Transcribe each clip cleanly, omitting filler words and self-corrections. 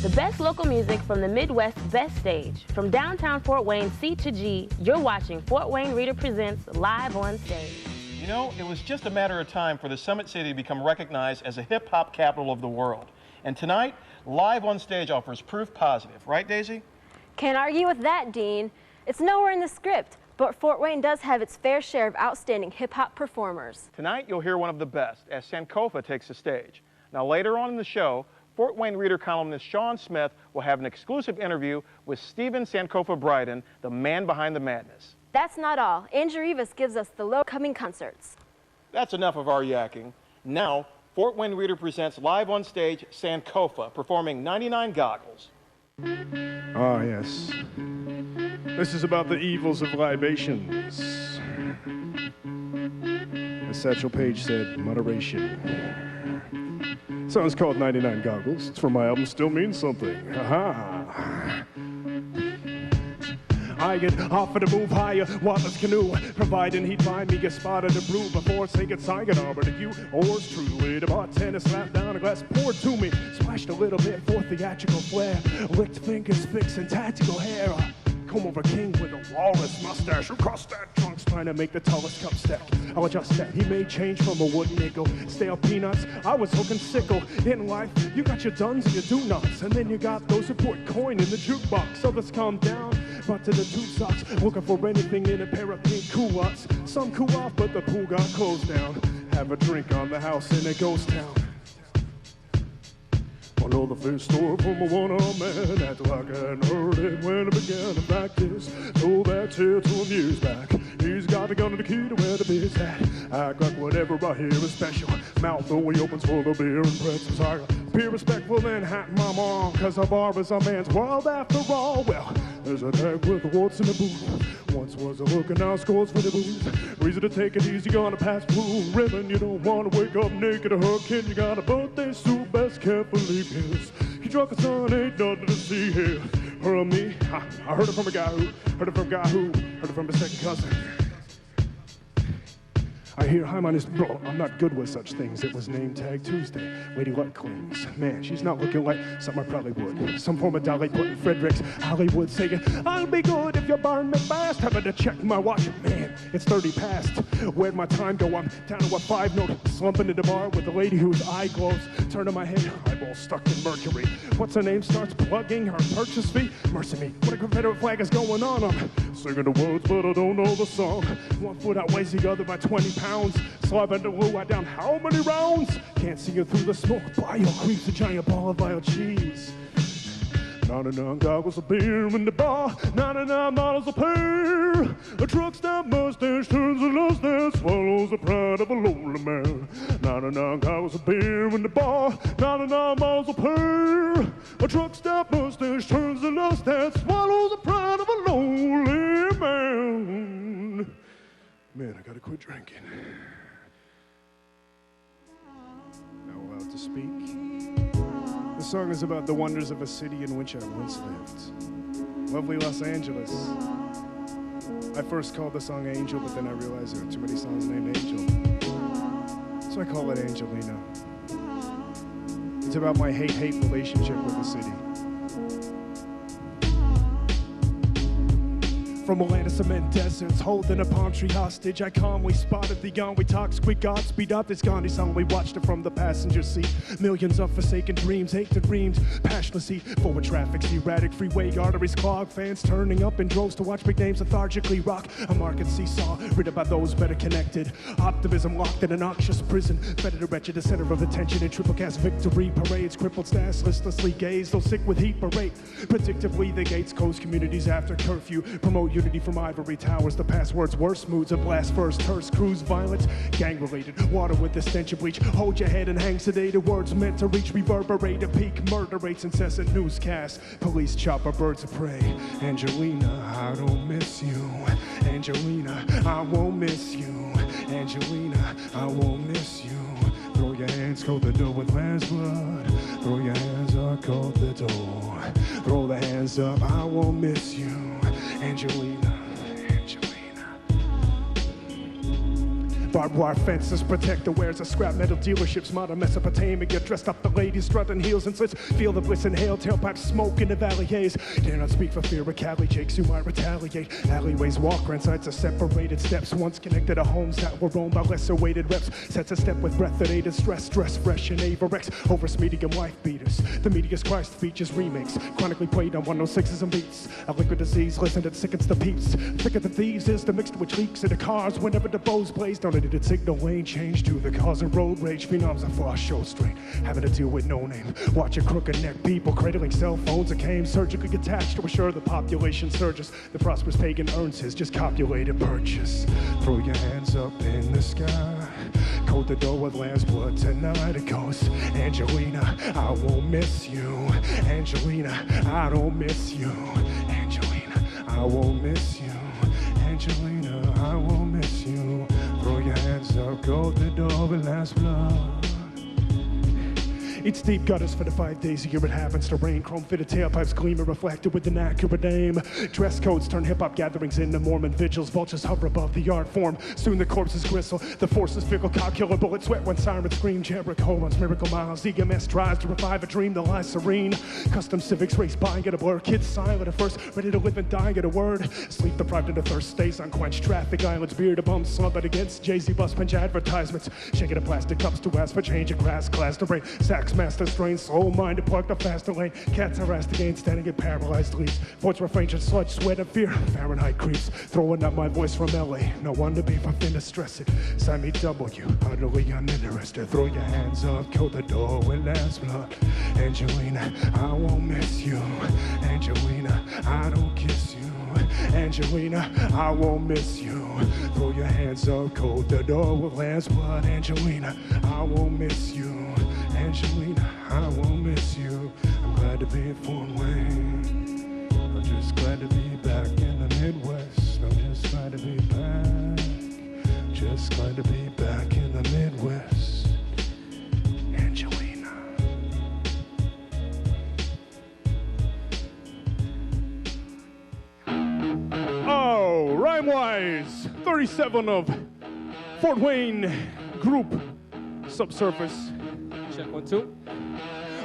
The best local music from the Midwest's best stage. From downtown Fort Wayne C to G, you're watching Fort Wayne Reader Presents Live on Stage. You know, it was just a matter of time for the Summit City to become recognized as a hip-hop capital of the world. And tonight, Live on Stage offers proof positive. Right, Daisy? Can't argue with that, Dean. It's nowhere in the script, but Fort Wayne does have its fair share of outstanding hip-hop performers. Tonight, you'll hear one of the best as Sankofa takes the stage. Now, later on in the show, Fort Wayne Reader columnist Sean Smith will have an exclusive interview with Stephen Sankofa Bryden, the man behind the madness. That's not all. Angie Rivas gives us the low-coming concerts. That's enough of our yakking. Now, Fort Wayne Reader presents Live on Stage Sankofa, performing 99 Goggles. Ah, yes. This is about the evils of libations. As Satchel Paige said, moderation. The song's called 99 Goggles. It's from my album Still Means Something. Ha-ha. I get offered to move higher, Wallace canoe, providing he'd find me a spot of the brew before saying sayonara to you. Yours truly, the bartender slapped down a glass, poured to me, splashed a little bit for theatrical flair, licked fingers, fixing tactical hair. Come over king with a walrus mustache across that trunk's trying to make the tallest cup stack. I'll adjust that. He made change from a wooden nickel. Stale peanuts, I was hooking sickle. In life, you got your duns and your do-nots, and then you got those who put coin in the jukebox. So let's calm down, but to the two socks, looking for anything in a pair of pink culottes. Some cool off, but the pool got closed down. Have a drink on the house in a ghost town. I know the first story from a one-armed man. Act like I hadn't heard it when I began to practice. Told that tale 2 years back. He's got the gun and the key to where the beer's at. Act like whatever I hear is special. Mouth always opens full of beer and pretzels. I be respectful and hat my mom, cause a bar is a man's world after all. Well, there's a tag with the warts in the booth. Once was a hook and now scores for the booze. Reason to take it easy, gonna pass blue ribbon. You don't wanna wake up naked or hooking. You got a birthday suit, best carefully pierced. You drunk a son, ain't nothing to see here. Her or me, I heard it from a guy who, heard it from a guy who, heard it from a second cousin. I hear, hi, my name's bro. I'm not good with such things. It was name tag Tuesday. Lady Luck clings. Man, she's not looking like something I probably would. Some form of Dolly putting Fredericks, Hollywood saying, I'll be good if you burn me fast. Having to check my watch. Man, it's 30 past. Where'd my time go? I'm down to a 5 note. Slumping in the bar with a lady whose eye glows. Turning my head, eyeball stuck in mercury. What's her name? Starts plugging her purchase fee. Mercy me, what a Confederate flag is going on? I'm singing the words, but I don't know the song. 1 foot outweighs the other by 20 pounds. Slobbing the woo, I down how many rounds? Can't see you through the smoke. Bio creeps a giant ball of vile cheese. 99 goggles of beer in the bar, 99 bottles of pair. A truck stop mustache turns a lust that swallows the pride of a lonely man. 99 goggles of beer in the bar, 99 bottles of pair. A truck stop mustache turns a lust that swallows the pride of a lonely man. Man, I gotta quit drinking. Now allowed to speak. The song is about the wonders of a city in which I once lived. Lovely Los Angeles. I first called the song Angel, but then I realized there are too many songs named Angel. So I call it Angelina. It's about my hate-hate relationship with the city. From a land of cement deserts, holding a palm tree hostage, I calmly spotted the yawn. We talk, squeak, God, speed up this Gandhi song. We watched it from the passenger seat. Millions of forsaken dreams, hate the dreams, passionate seat. Forward traffic's erratic, freeway arteries clogged. Fans turning up in droves to watch big names lethargically rock. A market seesaw, written by those better connected. Optimism locked in a noxious prison. Fed to the wretched, the center of attention in triple cast victory parades. Crippled staffs listlessly gaze, though sick with heat berate. Predictably, the gates close communities after curfew. Promote unity from ivory towers, the passwords, worst moods, a blast first, terse cruise, violence, gang-related, water with the stench of bleach. Hold your head and hang sedated, words meant to reach, reverberate a peak, murder rates, incessant newscasts, police chopper, birds of prey. Angelina, I don't miss you. Angelina, I won't miss you. Angelina, I won't miss you. Throw your hands, coat the door with lamb's blood. Throw your hands up, coat the door. Throw the hands up, I won't miss you. Angelina, Angelina. Barbed wire fences protect the wares of scrap metal dealerships. Modern Mesopotamia, dressed up the ladies, strutting heels and slits. Feel the bliss, inhale tailpipes, smoke in the valley haze. Dare not speak for fear of Cali Jakes who might retaliate. Alleyways, walk around sites of separated steps. Once connected to homes that were owned by lesser weighted reps. Sets a step with breath that aided stress, dress fresh and Averex. Over medium wife beaters. The media's Christ features remakes. Chronically played on 106s and beats. A liquid disease, listen, it sickens the peeps. Thicker than thieves is the mixed which leaks into cars whenever the bows blaze. Don't need a signal lane change to the cause of road rage. Phenoms are far show straight. Having to deal with no name. Watch a crooked neck people cradling cell phones that came surgically attached to assure the population surges. The prosperous pagan earns his just copulated purchase. Throw your hands up in the sky. Coat the door with lamb's blood tonight. It goes, Angelina, I won't miss you. Angelina, I don't miss you. Angelina, I won't miss you. Angelina, I won't miss you. Throw your hands up, coat the door with lamb's blood. Eats deep gutters for the 5 days a year it happens to rain. Chrome-fitted tailpipes gleaming, reflected with an accurate aim. Dress codes turn hip-hop gatherings into Mormon vigils. Vultures hover above the art form. Soon the corpses gristle. The forces fickle, calcular bullets sweat when sirens scream. Jericho runs miracle miles. EMS tries to revive a dream that lies serene. Custom civics race by and get a blur. Kids silent at first, ready to live and die, get a word. Sleep deprived into thirst stays unquenched. Traffic islands, beard a bum, slumping against Jay-Z bus pinch advertisements. Shaking the plastic cups to ask for change of grass, class to brain. Sax master strain, slow minded, park the faster lane. Cats harassed again, standing in paralyzed leaves. Voice refrains in sludge, sweat, and fear. Fahrenheit creeps, throwing up my voice from LA. No wonder be for finna stress it. Sign me W, utterly uninterested. Throw your hands up, kill the door with lamb's blood. Angelina, I won't miss you. Angelina, I don't kiss you. Angelina, I won't miss you. Throw your hands up, coat the door with lamb's blood. Angelina, I won't miss you. Angelina, I won't miss you. I'm glad to be in Fort Wayne. I'm just glad to be back in the Midwest. I'm just glad to be back. Just glad to be back in the Midwest. Angelina. Oh, rhyme-wise, 37 of Fort Wayne group subsurface. Check 1, 2.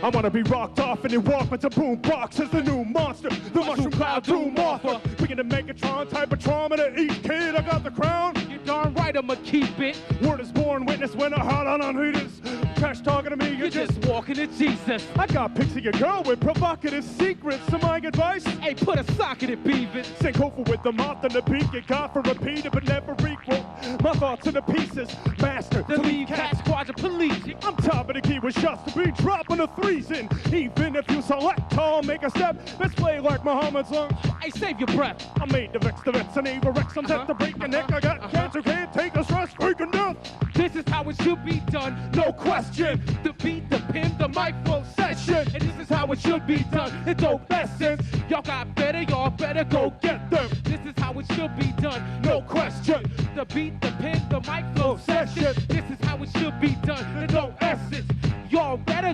I wanna be rocked off and then walk with the boom box as the new monster. The mushroom cloud doom author. Bringing the Megatron type of trauma to each kid. I got the crown. You're darn right, I'ma keep it. Word is born, witness when I hot on unheaters. Trash talking to me, You're just walking to Jesus. I got pics of your girl with provocative secrets. Some my advice? Hey, put a sock in it, Beavis. Sankofa with the moth and the beak. It got for repeated but never equal. My thoughts in the pieces. Master, The lead cat squadron police. I'm top of the key with shots to be dropping the threes in. Even if you select tall, make a step. Let's play like Muhammad's lunch. Hey, save your breath. I made the vex, and Averex. I'm set to break your neck. I got cancer, can't take the stress, freaking death. This is how it should be done. No question. The beat, the pin, the mic flow session. And this is how it should be done. It's no lessons. Y'all got better, y'all better go get them. This is how it should be done. No question. The beat, the pin, the mic flow session. This is how it should be done. There's no essence. Y'all better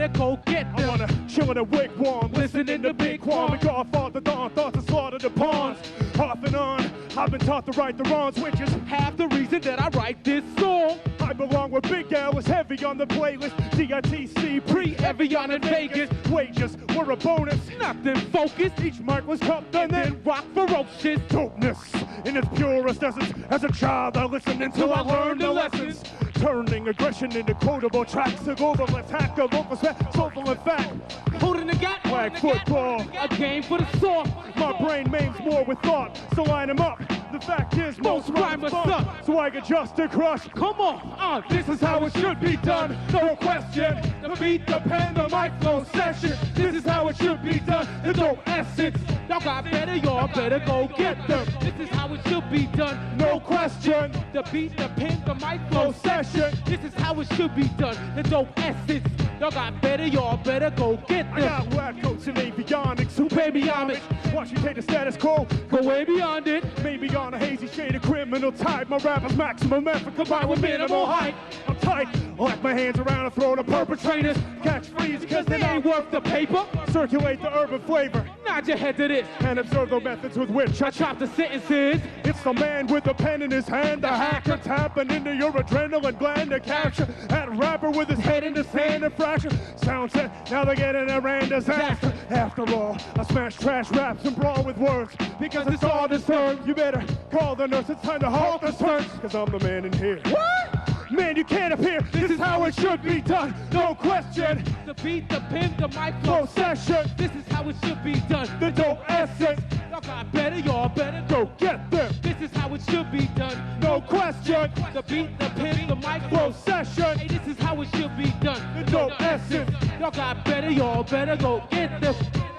go get them. I wanna chill in a wigwam, Listening to Big Quan. We Godfather Don, thoughts to slaughter the pawns. Off and on, I've been taught to right the wrongs, which is Half the reason that I write this song. I belong with Big Al, is heavy on the playlist. DITC, Pre-Evian in Vegas. wages were a bonus. Nothing focused. Each mark was cupped And and then then rock ferocious. dopeness in its purest essence. As a child, I listened until I learned the lessons. Turning aggression into quotable tracks to global attack of local sweat, soulful and fact. Holding the gap. Flag holding the gap, football. holding the gap. A game for the soft. My brain maims more with thought, so line them up. The fact is, most rhymes suck, so I get just to crush. Come on, This is how it should be done, no question. The beat, the pen, the mic flow session. This is how it should be done, there's no essence. Y'all got better, y'all better go get them. This is how it should be done. No question. The beat, the pin, the mic flow session. This is how it should be done. There's no essence. Y'all got better, y'all better go get I them. got lab coats and avionics. those who pay me homage. Watch you take the status quo, Go way beyond it. maybe on a hazy shade of criminal type. My rapper's maximum effort combined with minimal height. I'm tight, lock my hands around the throat of perpetrators. Catch freeze because They they ain't ain't worth the paper. circulate the urban flavor Nod your head to this. and observe the methods with which I chop the sentences. it's the man with the pen in his hand, the hacker tapping into your adrenaline gland to capture that rapper with his head in the sand and fracture. Sound set, now they're getting a random disaster. After all, I smash trash raps and brawl with words because it's all disturbed. You better call the nurse, it's time to halt the search, because I'm the man in here. What? Man, you can't appear, this is how it should be done, no question. The beat, the pin, the mic flow. Procession, This is how it should be done. the dope essence, Y'all got better, y'all better go get them, This is how it should be done. no question. The beat, the pin, the mic flow. Procession, Hey, this is how it should be done. the dope essence, Y'all got better, y'all better go get this.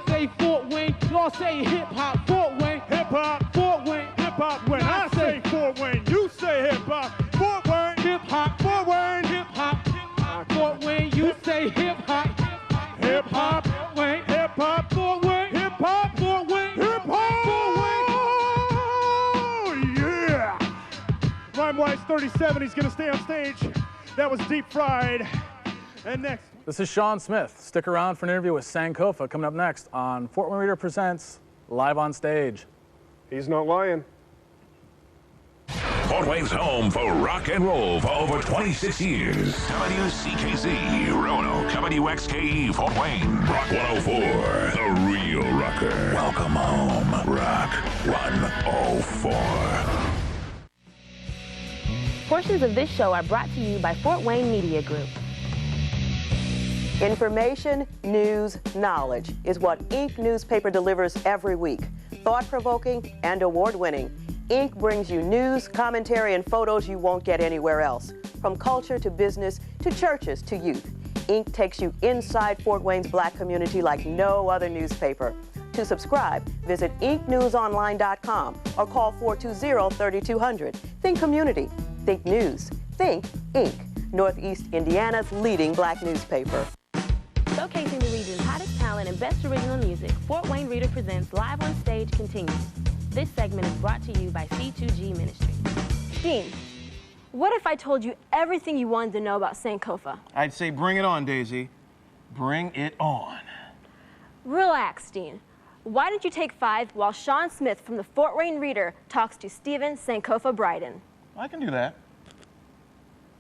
Say Fort Wayne, y'all say hip hop. Fort Wayne, hip hop, Fort Wayne, hip hop. When I say Fort Wayne, you say hip hop. Fort Wayne, hip hop, Fort Wayne, hip hop. Fort Wayne, you say hip hop. hip hop, Fort Wayne, hip hop, Fort Wayne, hip hop, Fort Wayne, hip hop. Fort Wayne. Yeah. Rhyme Wise 37, he's gonna stay on stage. That was Deep Fried. And next. This is Sean Smith. Stick around for an interview with Sankofa coming up next on Fort Wayne Reader Presents Live on Stage. He's not lying. Fort Wayne's home for rock and roll for over 26 years. WCKZ, Roanoke, WXKE, Fort Wayne, Rock 104, the real rocker. Welcome home, Rock 104. Portions of this show are brought to you by Fort Wayne Media Group. Information, news, knowledge is what Ink newspaper delivers every week. Thought-provoking and award-winning. Ink brings you news, commentary, and photos you won't get anywhere else. From culture to business to churches to youth. Ink takes you inside Fort Wayne's black community like no other newspaper. To subscribe, visit inknewsonline.com or call 420-3200. Think community. Think news. Think Ink. Northeast Indiana's leading black newspaper. Showcasing the region's hottest talent and best original music, Fort Wayne Reader Presents Live on Stage continues. This segment is brought to you by C2G Ministry. Dean, what if I told you everything you wanted to know about Sankofa? I'd say bring it on, Daisy. Bring it on. Relax, Dean. Why don't you take 5 while Sean Smith from the Fort Wayne Reader talks to Stephen Sankofa Bryden? I can do that.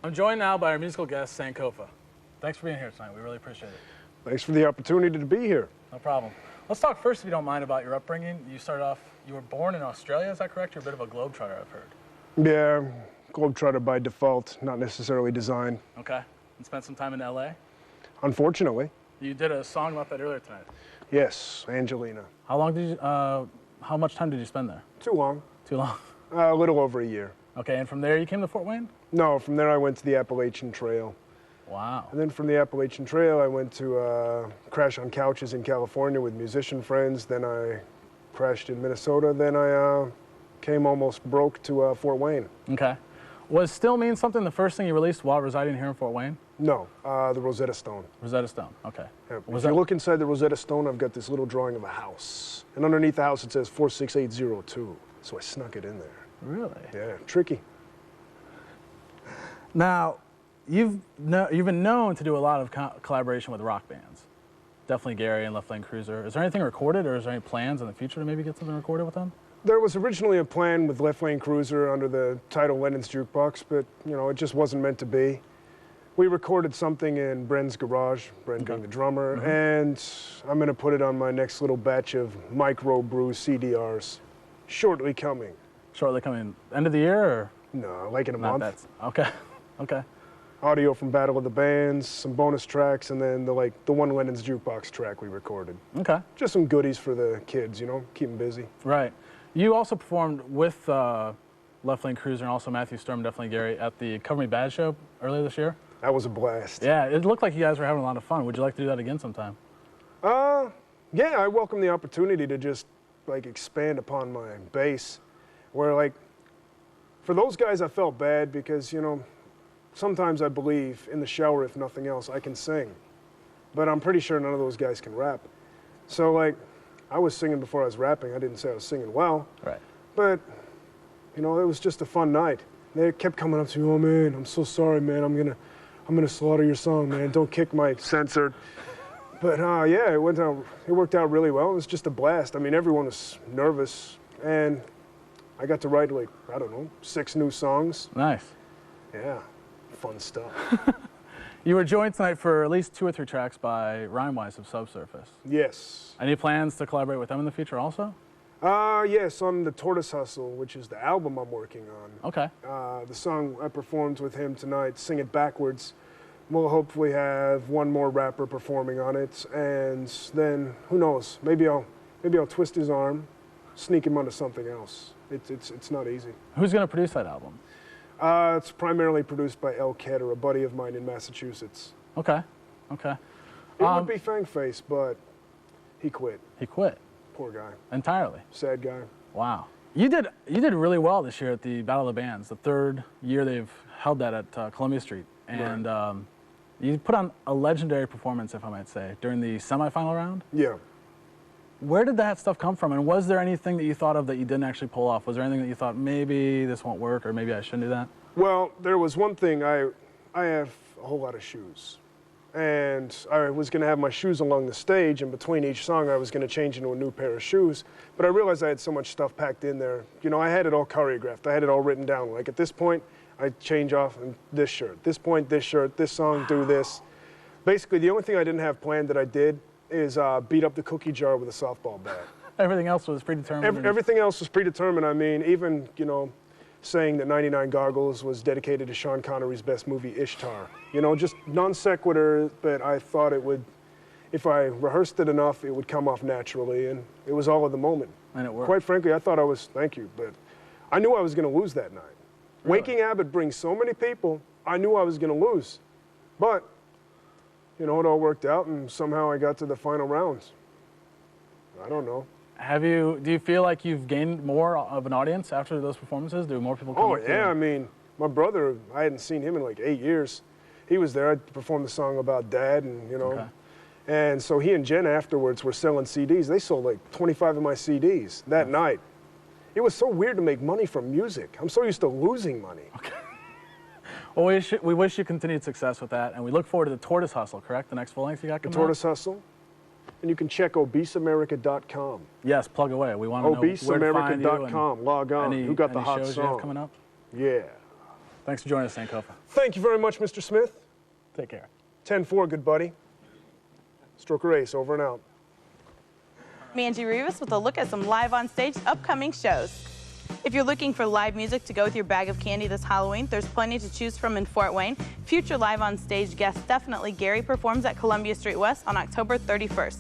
I'm joined now by our musical guest, Sankofa. Thanks for being here tonight. We really appreciate it. Thanks for the opportunity to be here. No problem. Let's talk first, if you don't mind, about your upbringing. You started off, you were born in Australia, is that correct? You're a bit of a globetrotter, I've heard. Yeah, globetrotter by default, not necessarily design. Okay. And spent some time in LA? Unfortunately. You did a song about that earlier tonight. Yes, Angelina. How long did you, how much time did you spend there? Too long. Too long. A little over a year. Okay, and from there you came to Fort Wayne? No, from there I went to the Appalachian Trail. Wow. And then from the Appalachian Trail, I went to crash on couches in California with musician friends. Then I crashed in Minnesota. Then I came almost broke to Fort Wayne. Okay. Was Still Mean Something the first thing you released while residing here in Fort Wayne? No, the Rosetta Stone. Rosetta Stone, okay. Yeah, Was if you that- look inside the Rosetta Stone, I've got this little drawing of a house. And underneath the house, it says 46802. So I snuck it in there. Really? Yeah, tricky. Now, you've been known to do a lot of collaboration with rock bands. Definitely Gary and Left Lane Cruiser. Is there anything recorded, or is there any plans in the future to maybe get something recorded with them? There was originally a plan with Left Lane Cruiser under the title Lennon's Jukebox, but it just wasn't meant to be. We recorded something in Bren's garage, Bren being the drummer, and I'm gonna put it on my next little batch of micro brew CDRs, shortly coming. Shortly coming, end of the year, or? No, like in a Not month. that. Okay, okay. Audio from Battle of the Bands, some bonus tracks, and then the one Lennon's Jukebox track we recorded. Okay. Just some goodies for the kids, keep them busy. Right. You also performed with Left Lane Cruiser and also Matthew Storm, Definitely Gary, at the Cover Me Bad show earlier this year. That was a blast. Yeah, it looked like you guys were having a lot of fun. Would you like to do that again sometime? Yeah, I welcome the opportunity to just expand upon my base. Where for those guys I felt bad because, sometimes I believe in the shower, if nothing else, I can sing. But I'm pretty sure none of those guys can rap. So I was singing before I was rapping. I didn't say I was singing well. Right. But, you know, it was just a fun night. They kept coming up to me, oh man, I'm so sorry, man. I'm gonna slaughter your song, man. Don't kick my censored. But yeah, it worked out really well. It was just a blast. I mean, everyone was nervous, and I got to write like, I don't know, 6 new songs. Nice. Yeah, fun stuff. You were joined tonight for at least 2 or 3 tracks by Rhymewise of Subsurface. Yes. Any plans to collaborate with them in the future also? Yes, on the Tortoise Hustle, which is the album I'm working on. Okay. The song I performed with him tonight, Sing It Backwards, we'll hopefully have one more rapper performing on it, and then who knows? Maybe I'll twist his arm, sneak him onto something else. It's not easy. Who's going to produce that album? It's primarily produced by El Ketter, a buddy of mine in Massachusetts. Okay. Okay. It would be Fangface, but he quit. He quit. Poor guy. Entirely. Sad guy. Wow. You did really well this year at the Battle of the Bands, the 3rd year they've held that at Columbia Street. And right. You put on a legendary performance, if I might say, during the semifinal round. Yeah. Where did that stuff come from? And was there anything that you thought of that you didn't actually pull off? Was there anything that you thought, maybe this won't work, or maybe I shouldn't do that? Well, there was one thing. I have a whole lot of shoes. And I was going to have my shoes along the stage, and between each song I was going to change into a new pair of shoes. But I realized I had so much stuff packed in there. You know, I had it all choreographed. I had it all written down. Like at this point, I change off in this shirt. This point, this shirt. This song, do this. Basically, the only thing I didn't have planned that I did is beat up the cookie jar with a softball bat. Everything else was predetermined? Everything else was predetermined. I mean, even, you know, saying that 99 Goggles was dedicated to Sean Connery's best movie, Ishtar. You know, just non sequitur, but I thought it would, if I rehearsed it enough, it would come off naturally, and it was all of the moment. And it worked. Quite frankly, I thought I was, thank you, but I knew I was going to lose that night. Really? Waking Abbott brings so many people, I knew I was going to lose. But, you know, it all worked out, and somehow I got to the final rounds. I don't know. Do you feel like you've gained more of an audience after those performances? Do more people come up to you? Yeah, I mean, my brother, I hadn't seen him in like 8 years. He was there. I performed the song about Dad, and, you know. Okay. And so he and Jen afterwards were selling CDs. They sold like 25 of my CDs that night. It was so weird to make money from music. I'm so used to losing money. Okay. Well, we wish you continued success with that, and we look forward to the Tortoise Hustle, correct? The next full length you got coming The Tortoise Hustle. And you can check obeseamerica.com. Yes, plug away. We want to know where to find you. Obeseamerica.com. Log on. Who got the hot shows song? You have coming up? Yeah. Thanks for joining us, Sankofa. Thank you very much, Mr. Smith. Take care. 10-4, good buddy. Stroker Ace, over and out. I'm Angie Rivas with a look at some live on stage upcoming shows. If you're looking for live music to go with your bag of candy this Halloween, there's plenty to choose from in Fort Wayne. Future live on stage guest Definitely Gary performs at Columbia Street West on October 31st.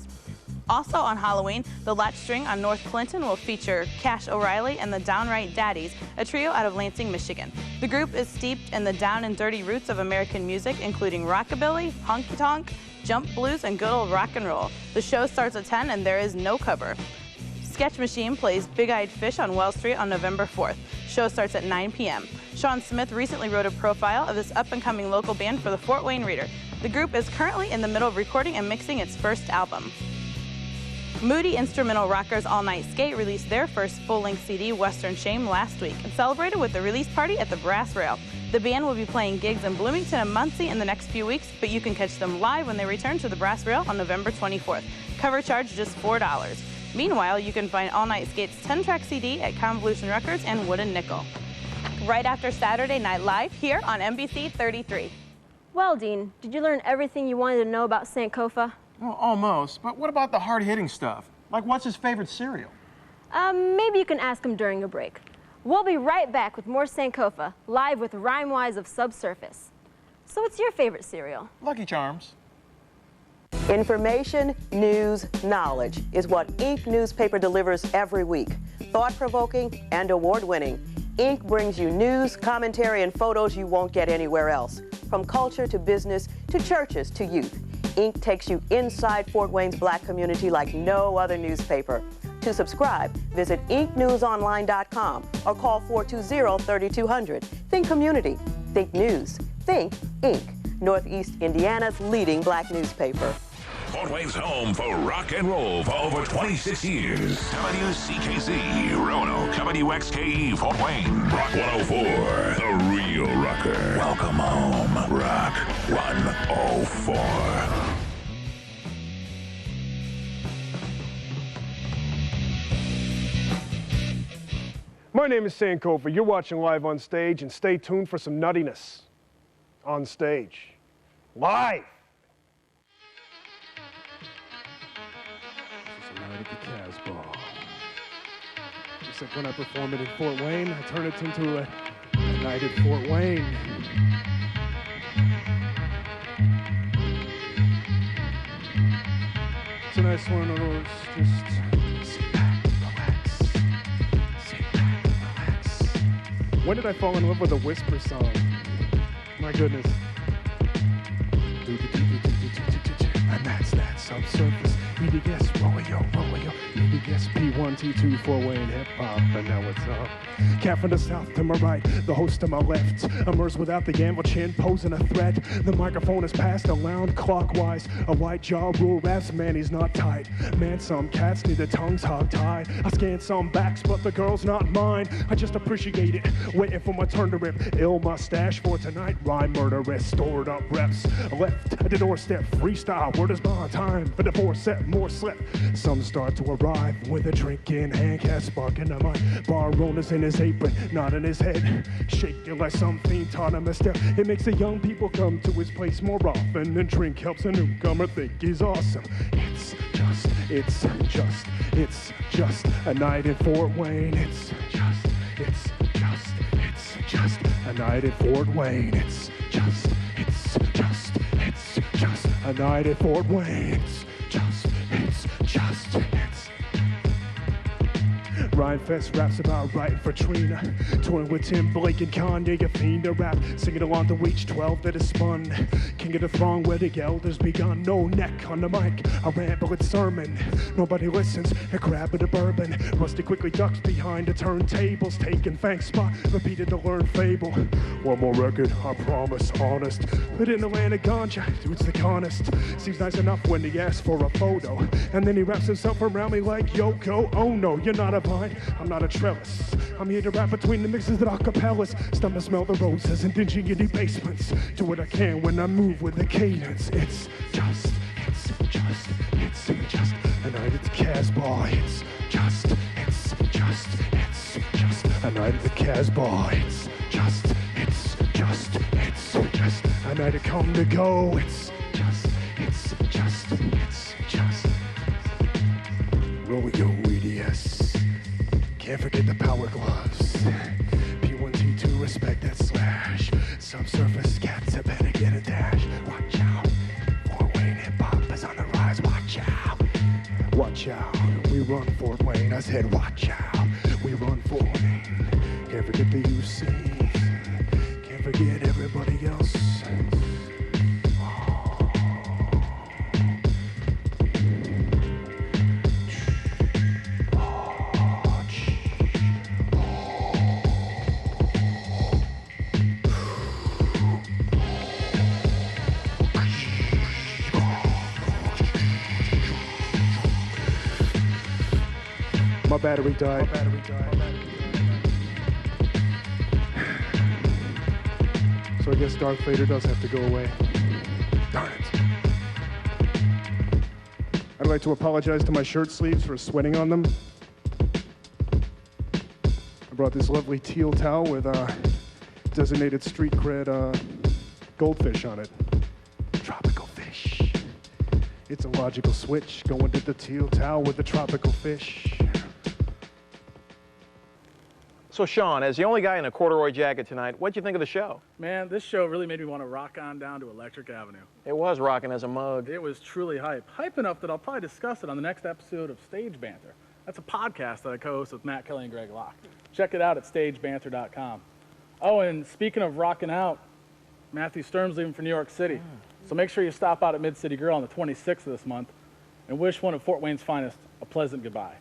Also on Halloween, the Latch String on North Clinton will feature Cash O'Reilly and the Downright Daddies, a trio out of Lansing, Michigan. The group is steeped in the down and dirty roots of American music, including rockabilly, honky-tonk, jump blues, and good old rock and roll. The show starts at 10 and there is no cover. Sketch Machine plays Big Eyed Fish on Wells Street on November 4th. Show starts at 9 p.m. Sean Smith recently wrote a profile of this up-and-coming local band for the Fort Wayne Reader. The group is currently in the middle of recording and mixing its first album. Moody instrumental rockers All Night Skate released their first full-length CD, Western Shame, last week and celebrated with a release party at the Brass Rail. The band will be playing gigs in Bloomington and Muncie in the next few weeks, but you can catch them live when they return to the Brass Rail on November 24th. Cover charge just $4. Meanwhile, you can find All Night Skate's 10-track CD at Convolution Records and Wooden Nickel. Right after Saturday Night Live here on NBC 33. Well, Dean, did you learn everything you wanted to know about Sankofa? Well, almost. But what about the hard-hitting stuff? Like, what's his favorite cereal? Maybe you can ask him during a break. We'll be right back with more Sankofa, live with Rhymewise of Subsurface. So what's your favorite cereal? Lucky Charms. Information, news, knowledge is what Ink newspaper delivers every week. Thought-provoking and award-winning. Ink brings you news, commentary, and photos you won't get anywhere else. From culture to business to churches to youth. Ink takes you inside Fort Wayne's black community like no other newspaper. To subscribe, visit inknewsonline.com or call 420-3200. Think community. Think news. Think Ink. Northeast Indiana's leading black newspaper. Fort Wayne's home for rock and roll for over 26 years. WCKZ, Roanoke, WXKE, Fort Wayne. Rock 104, the real rocker. Welcome home, Rock 104. My name is Sankofa. You're watching Live on Stage, and stay tuned for some nuttiness on stage. Live! This is a night at the Casbah. Except when I perform it in Fort Wayne, I turn it into a night at Fort Wayne. It's a nice one of those, just sit back, relax. Sit back, relax. When did I fall in love with a whisper song? My goodness. And that's that subsurface. EDS, roll-yo. EDS, P1, T2, 4-way hip-hop. And now what's up? Cat from the south to my right, the host to my left. Immersed without the gamble chin, posing a threat. The microphone is passed around clockwise. A white jaw rule raps, man, he's not tight. Man, some cats need their tongues hog-tied. I scan some backs, but the girl's not mine. I just appreciate it, waiting for my turn to rip. Ill mustache for tonight, rhyme murderous. Stored up reps, left at the doorstep. Freestyle, word is bond, time for the 4-set, more slip. Some start to arrive with a drink in hand, cat sparking the mind. Bar owners in his apron, not in his head. Shaking like some fiend taught him a step. It makes the young people come to his place more often. And drink helps a newcomer think he's awesome. It's just a night in Fort Wayne. It's just a night in Fort Wayne. It's just a night at Fort Wayne. Rhyme Fest raps about writing for Trina. Touring with Tim, Blake, and Kanye, a fiend to rap. Singing along to each 12 that is spun. King of the throng where the elders begun. No neck on the mic, a rambling sermon. Nobody listens, a grab of the bourbon. Rusty quickly ducks behind the turntables. Taking Fank's spot, repeated the learned fable. One more record, I promise, honest. But in the land of ganja, dude's the honest. Seems nice enough when he asks for a photo. And then he wraps himself around me like Yoko. Oh no, you're not a vine. I'm not a trellis. I'm here to rap between the mixes that acapellas. Stomach smell the roses in dingy basements. Do what I can when I move with the cadence. It's just a night at the Casbah. It's just a night at the Casbah. It's just a night to come to go. It's just roll-yo EDS. Can't forget the power gloves. P1, T2, respect that slash. Subsurface cats, I better get a dash. Watch out, Fort Wayne hip-hop is on the rise. Watch out, watch out. We run Fort Wayne, I said watch out. We run Fort Wayne. Can't forget the UC. Can't forget everybody else. My battery died. So I guess Darth Vader does have to go away. Darn it. I'd like to apologize to my shirt sleeves for sweating on them. I brought this lovely teal towel with designated street cred goldfish on it. Tropical fish. It's a logical switch, going to the teal towel with the tropical fish. So Sean, as the only guy in a corduroy jacket tonight, what'd you think of the show? Man, this show really made me want to rock on down to Electric Avenue. It was rocking as a mug. It was truly hype. Hype enough that I'll probably discuss it on the next episode of Stage Banter. That's a podcast that I co-host with Matt Kelly and Greg Locke. Check it out at stagebanter.com. Oh, and speaking of rocking out, Matthew Sturm's leaving for New York City. So make sure you stop out at Mid-City Grill on the 26th of this month and wish one of Fort Wayne's finest a pleasant goodbye.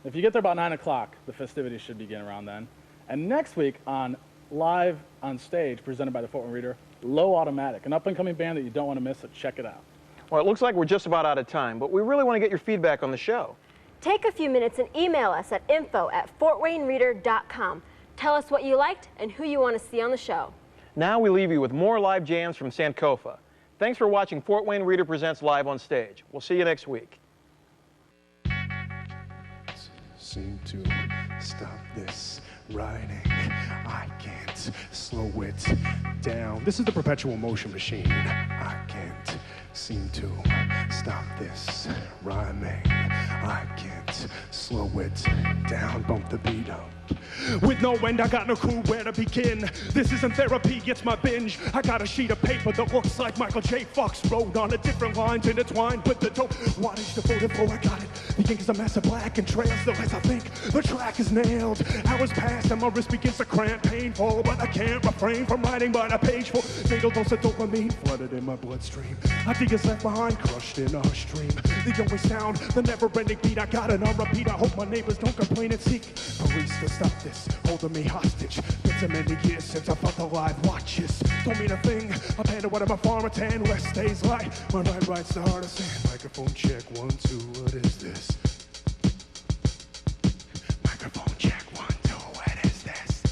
If you get there about 9 o'clock, the festivities should begin around then. And next week on Live on Stage, presented by the Fort Wayne Reader, Low Automatic, an up-and-coming band that you don't want to miss, so check it out. Well, it looks like we're just about out of time, but we really want to get your feedback on the show. Take a few minutes and email us at info@fortwaynereader.com. Tell us what you liked and who you want to see on the show. Now we leave you with more live jams from Sankofa. Thanks for watching Fort Wayne Reader Presents Live on Stage. We'll see you next week. Seem to stop this writing. I can't slow it down. This is the perpetual motion machine. I can't seem to stop this rhyming. I can't slow it down. Bump the beat up. With no end, I got no clue where to begin. This isn't therapy, it's my binge. I got a sheet of paper that looks like Michael J. Fox wrote on it. Different lines intertwined with the dope. Wattage devoted flow, I got it. The ink is a mess of black and trails the less I think. The track is nailed. Hours pass and my wrist begins to cramp. Painful, but I can't refrain from writing by the page full. Fatal dose of dopamine flooded in my bloodstream. I think it's left behind, crushed in a stream. The only sound, the never-ending beat. I got it on repeat. I hope my neighbors don't complain and seek police to stop this, holding me hostage. Been so many years since I felt the live watches. Don't mean a thing. I've handled what I'm a farmer tan. Less days light. My right right's the hardest hand. Microphone check 1 2. What is this? Microphone check 1 2. What is this?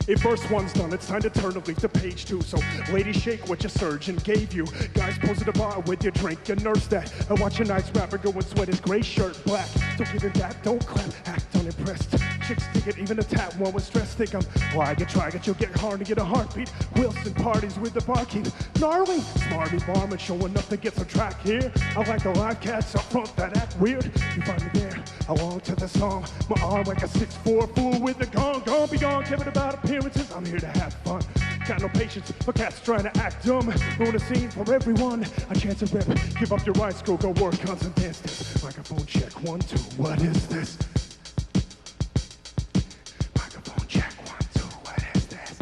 If verse 1's done, it's time to turn the leaf to page 2. So, ladies, shake what your surgeon gave you. Guys, pose at the bar with your drink and nurse that. I watch a nice rapper go and sweat his gray shirt black. Don't give him that, don't clap, act unimpressed. Chicks dig it, even a tap one with stress. Think I'm why you try it, you'll get hard to get a heartbeat. Wilson parties with the barkeep. Gnarly, smarty barman showing up to get some track here. I like the live cats up front that act weird. You find me there, along to the song. My arm like a 6'4" fool with the gong. Gone, be gone, give it about appearances. I'm here to have fun. Got no patience for cats trying to act dumb. Ruin a scene for everyone. A chance to rip. Give up your rights, go work on some dance steps. Microphone check 1 2. What is this? Microphone check 1 2. What is this?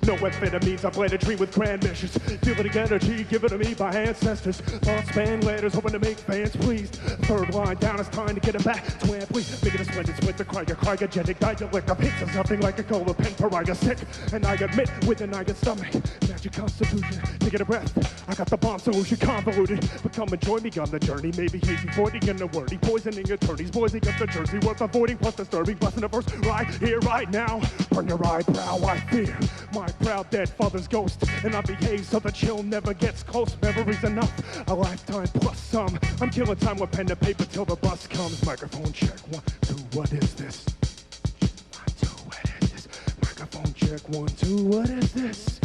No amphetamines, I played a dream with grand measures. Feeling energy given to me by ancestors. Thoughts span letters, hoping to make fans pleased. Third line down, it's time to get it back. Twin, please, make it a splendid split. The cryogenic dialect of hits is something like a cola pen pariah sick. And I admit, with an iron stomach, magic constitution, take a breath. I got the bomb solution convoluted. But come and join me on the journey. Maybe hazy voiding in the wordy, poisoning attorneys, boising up the jersey, worth avoiding plus disturbing, busting a verse right here, right now. Burn your eyebrow, I fear my proud dead father's ghost, and I behave so the chill never gets close. Memories enough, a lifetime plus some. I'm killing time with pen and paper till the bus comes. Microphone check 1 2. What is this? 1 2. What is this? Microphone check 1 2. What is this?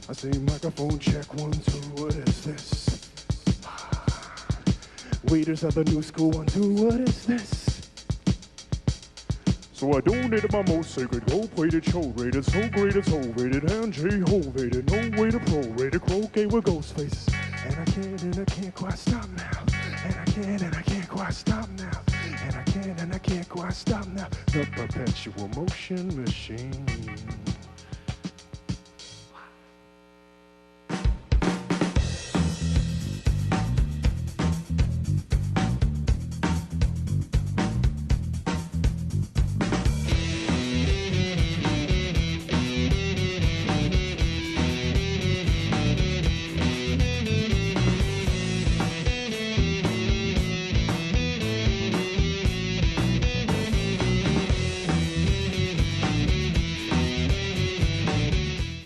I say microphone check 1 2. What is this? Leaders of the new school 1 2. What is this? So I donated my most sacred, gold-plated, show-rated, so great it's whole-rated, Angie Rivas, no way to pro-rated, croquet with ghost faces. And I can't quite stop now. And I can't quite stop now. And I can't quite stop now. The perpetual motion machine.